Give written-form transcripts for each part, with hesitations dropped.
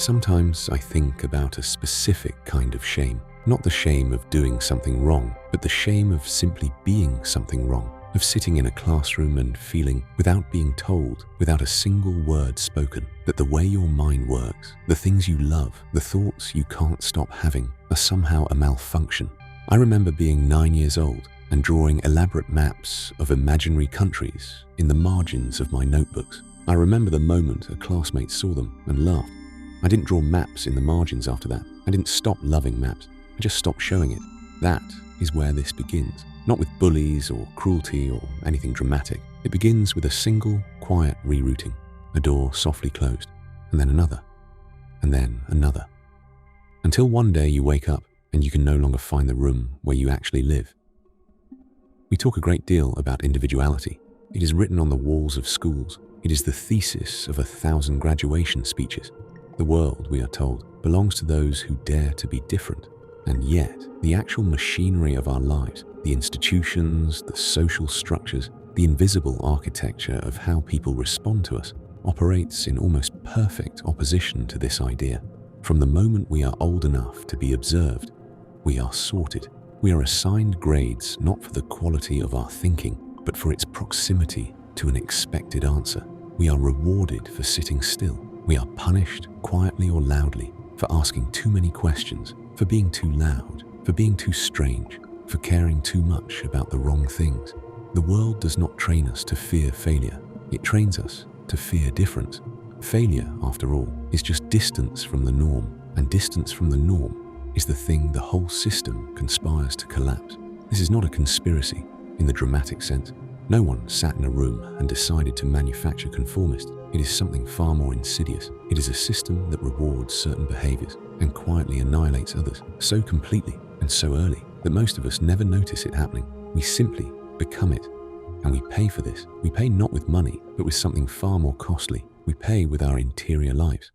Sometimes I think about a specific kind of shame, not the shame of doing something wrong, but the shame of simply being something wrong, of sitting in a classroom and feeling, without being told, without a single word spoken, that the way your mind works, the things you love, the thoughts you can't stop having, are somehow a malfunction. I remember being 9 years old and drawing elaborate maps of imaginary countries in the margins of my notebooks. I remember the moment a classmate saw them and laughed. I didn't draw maps in the margins after that. I didn't stop loving maps. I just stopped showing it. That is where this begins. Not with bullies or cruelty or anything dramatic. It begins with a single, quiet rerouting. A door softly closed, and then another, and then another. Until one day you wake up and you can no longer find the room where you actually live. We talk a great deal about individuality. It is written on the walls of schools. It is the thesis of 1,000 graduation speeches. The world, we are told, belongs to those who dare to be different. And yet, the actual machinery of our lives, the institutions, the social structures, the invisible architecture of how people respond to us, operates in almost perfect opposition to this idea. From the moment we are old enough to be observed, we are sorted. We are assigned grades not for the quality of our thinking, but for its proximity to an expected answer. We are rewarded for sitting still. We are punished, quietly or loudly, for asking too many questions, for being too loud, for being too strange, for caring too much about the wrong things. The world does not train us to fear failure. It trains us to fear difference. Failure, after all, is just distance from the norm, and distance from the norm is the thing the whole system conspires to collapse. This is not a conspiracy in the dramatic sense. No one sat in a room and decided to manufacture conformists. It is something far more insidious. It is a system that rewards certain behaviors and quietly annihilates others so completely and so early that most of us never notice it happening. We simply become it, and we pay for this. We pay not with money, but with something far more costly. We pay with our interior lives.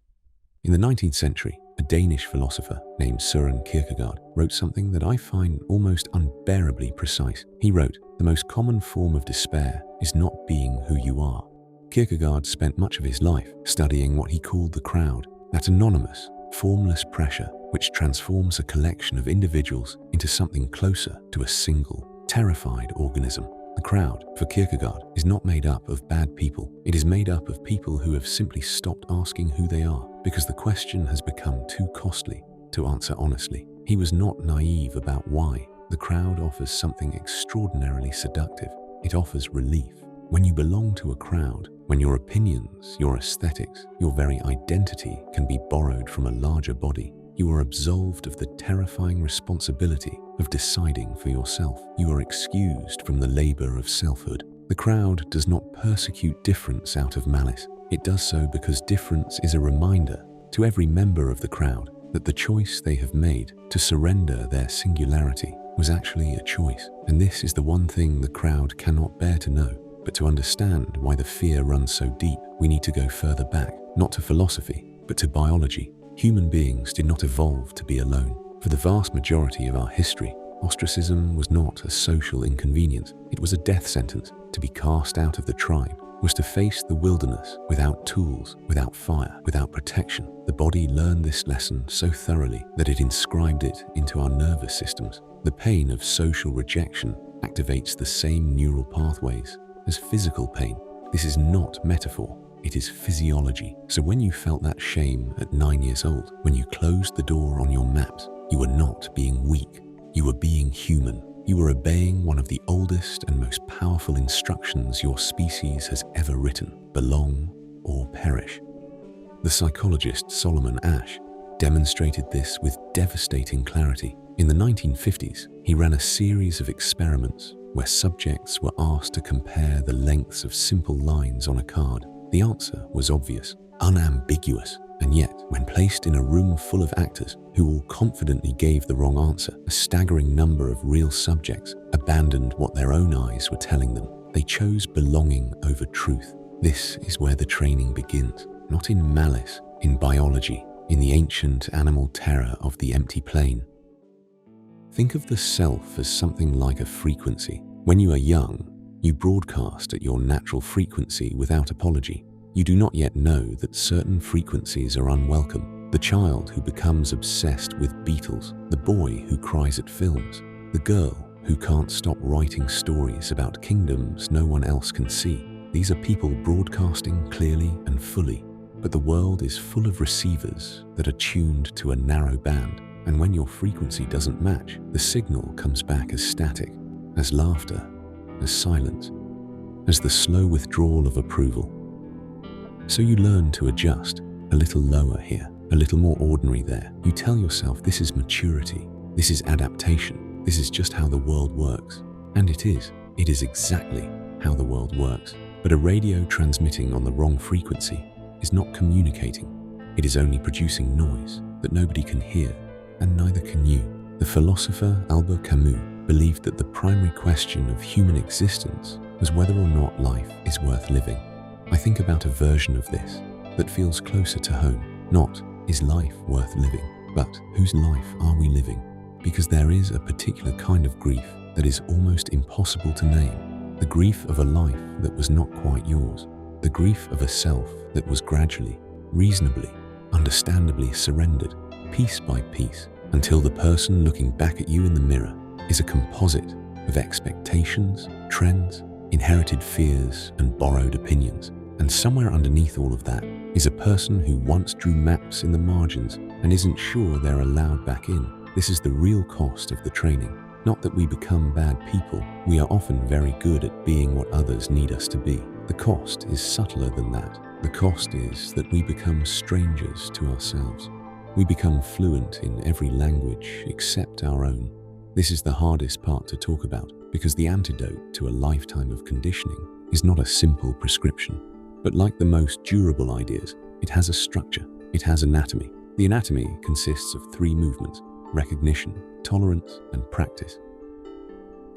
In the 19th century, a Danish philosopher named Søren Kierkegaard wrote something that I find almost unbearably precise. He wrote, "The most common form of despair is not being who you are." Kierkegaard spent much of his life studying what he called the crowd, that anonymous, formless pressure which transforms a collection of individuals into something closer to a single, terrified organism. The crowd, for Kierkegaard, is not made up of bad people. It is made up of people who have simply stopped asking who they are because the question has become too costly to answer honestly. He was not naive about why. The crowd offers something extraordinarily seductive. It offers relief. When you belong to a crowd, when your opinions, your aesthetics, your very identity can be borrowed from a larger body, you are absolved of the terrifying responsibility of deciding for yourself. You are excused from the labor of selfhood. The crowd does not persecute difference out of malice. It does so because difference is a reminder to every member of the crowd that the choice they have made to surrender their singularity was actually a choice. And this is the one thing the crowd cannot bear to know. But to understand why the fear runs so deep, we need to go further back, not to philosophy, but to biology. Human beings did not evolve to be alone. For the vast majority of our history, ostracism was not a social inconvenience. It was a death sentence. To be cast out of the tribe was to face the wilderness without tools, without fire, without protection. The body learned this lesson so thoroughly that it inscribed it into our nervous systems. The pain of social rejection activates the same neural pathways as physical pain. This is not metaphor, it is physiology. So when you felt that shame at 9 years old, when you closed the door on your maps, you were not being weak, you were being human. You were obeying one of the oldest and most powerful instructions your species has ever written: belong or perish. The psychologist Solomon Asch demonstrated this with devastating clarity. In the 1950s, he ran a series of experiments where subjects were asked to compare the lengths of simple lines on a card. The answer was obvious, unambiguous, and yet, when placed in a room full of actors who all confidently gave the wrong answer, a staggering number of real subjects abandoned what their own eyes were telling them. They chose belonging over truth. This is where the training begins, not in malice, in biology, in the ancient animal terror of the empty plane. Think of the self as something like a frequency. When you are young, you broadcast at your natural frequency without apology. You do not yet know that certain frequencies are unwelcome. The child who becomes obsessed with Beatles, the boy who cries at films, the girl who can't stop writing stories about kingdoms no one else can see. These are people broadcasting clearly and fully, but the world is full of receivers that are tuned to a narrow band, and when your frequency doesn't match, the signal comes back as static, as laughter, as silence, as the slow withdrawal of approval. So you learn to adjust, a little lower here, a little more ordinary there. You tell yourself this is maturity, this is adaptation, this is just how the world works. And it is exactly how the world works. But a radio transmitting on the wrong frequency is not communicating. It is only producing noise that nobody can hear, and neither can you. The philosopher Albert Camus believed that the primary question of human existence was whether or not life is worth living. I think about a version of this that feels closer to home. Not, is life worth living, but whose life are we living? Because there is a particular kind of grief that is almost impossible to name. The grief of a life that was not quite yours. The grief of a self that was gradually, reasonably, understandably surrendered, piece by piece, until the person looking back at you in the mirror is a composite of expectations, trends, inherited fears, and borrowed opinions. And somewhere underneath all of that is a person who once drew maps in the margins and isn't sure they're allowed back in. This is the real cost of the training. Not that we become bad people. We are often very good at being what others need us to be. The cost is subtler than that. The cost is that we become strangers to ourselves. We become fluent in every language except our own. This is the hardest part to talk about, because the antidote to a lifetime of conditioning is not a simple prescription. But like the most durable ideas, it has a structure, it has anatomy. The anatomy consists of 3 movements: recognition, tolerance, and practice.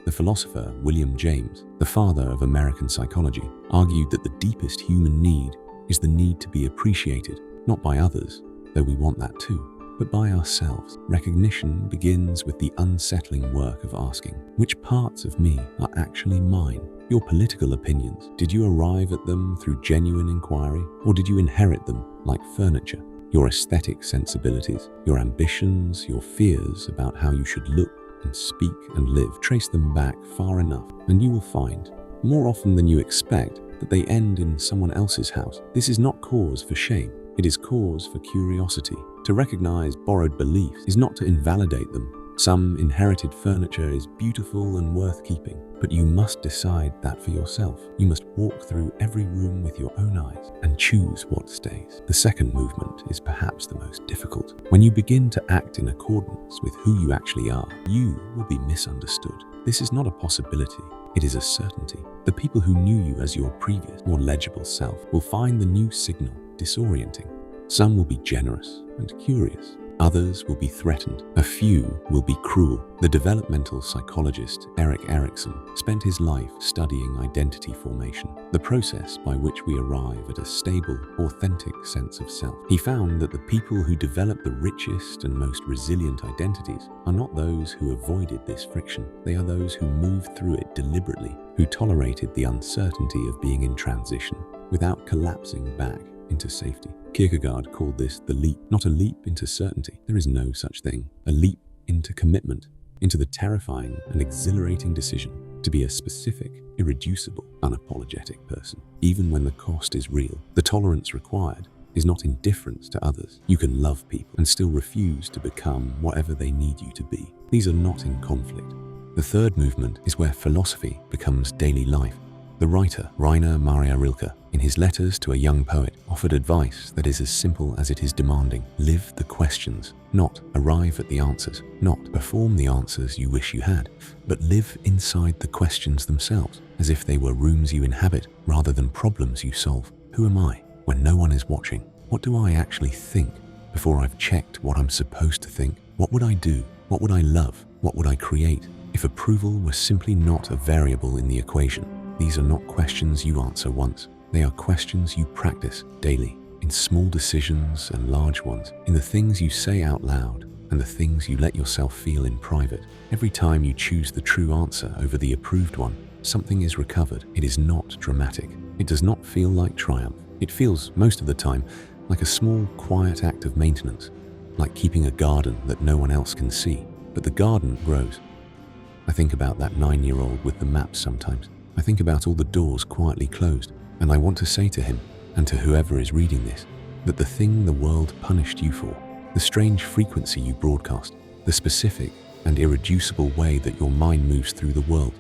The philosopher William James, the father of American psychology, argued that the deepest human need is the need to be appreciated, not by others, though we want that too, but by ourselves. Recognition begins with the unsettling work of asking, which parts of me are actually mine? Your political opinions, did you arrive at them through genuine inquiry, or did you inherit them like furniture? Your aesthetic sensibilities, your ambitions, your fears about how you should look and speak and live, trace them back far enough, and you will find, more often than you expect, that they end in someone else's house. This is not cause for shame, it is cause for curiosity. To recognize borrowed beliefs is not to invalidate them. Some inherited furniture is beautiful and worth keeping, but you must decide that for yourself. You must walk through every room with your own eyes and choose what stays. The second movement is perhaps the most difficult. When you begin to act in accordance with who you actually are, you will be misunderstood. This is not a possibility, it is a certainty. The people who knew you as your previous, more legible self will find the new signal disorienting. Some will be generous and curious. Others will be threatened. A few will be cruel. The developmental psychologist Erik Erikson spent his life studying identity formation, the process by which we arrive at a stable, authentic sense of self. He found that the people who develop the richest and most resilient identities are not those who avoided this friction. They are those who moved through it deliberately, who tolerated the uncertainty of being in transition without collapsing back into safety. Kierkegaard called this the leap, not a leap into certainty. There is no such thing. A leap into commitment, into the terrifying and exhilarating decision to be a specific, irreducible, unapologetic person. Even when the cost is real, the tolerance required is not indifference to others. You can love people and still refuse to become whatever they need you to be. These are not in conflict. The third movement is where philosophy becomes daily life. The writer Rainer Maria Rilke, in his letters to a young poet, offered advice that is as simple as it is demanding. Live the questions, not arrive at the answers, not perform the answers you wish you had, but live inside the questions themselves, as if they were rooms you inhabit rather than problems you solve. Who am I when no one is watching? What do I actually think before I've checked what I'm supposed to think? What would I do? What would I love? What would I create? If approval were simply not a variable in the equation. These are not questions you answer once. They are questions you practice daily, in small decisions and large ones, in the things you say out loud and the things you let yourself feel in private. Every time you choose the true answer over the approved one, something is recovered. It is not dramatic. It does not feel like triumph. It feels, most of the time, like a small, quiet act of maintenance, like keeping a garden that no one else can see, but the garden grows. I think about that 9-year-old with the maps sometimes. I think about all the doors quietly closed, and I want to say to him, and to whoever is reading this, that the thing the world punished you for, the strange frequency you broadcast, the specific and irreducible way that your mind moves through the world,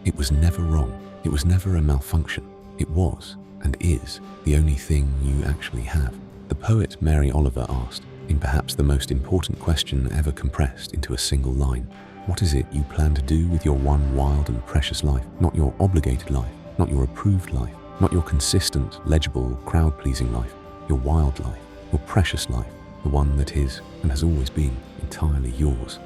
it was never wrong. It was never a malfunction. It was, and is, the only thing you actually have. The poet Mary Oliver asked, in perhaps the most important question ever compressed into a single line, what is it you plan to do with your one wild and precious life? Not your obligated life, not your approved life, not your consistent, legible, crowd-pleasing life, your wild life, your precious life, the one that is and has always been entirely yours.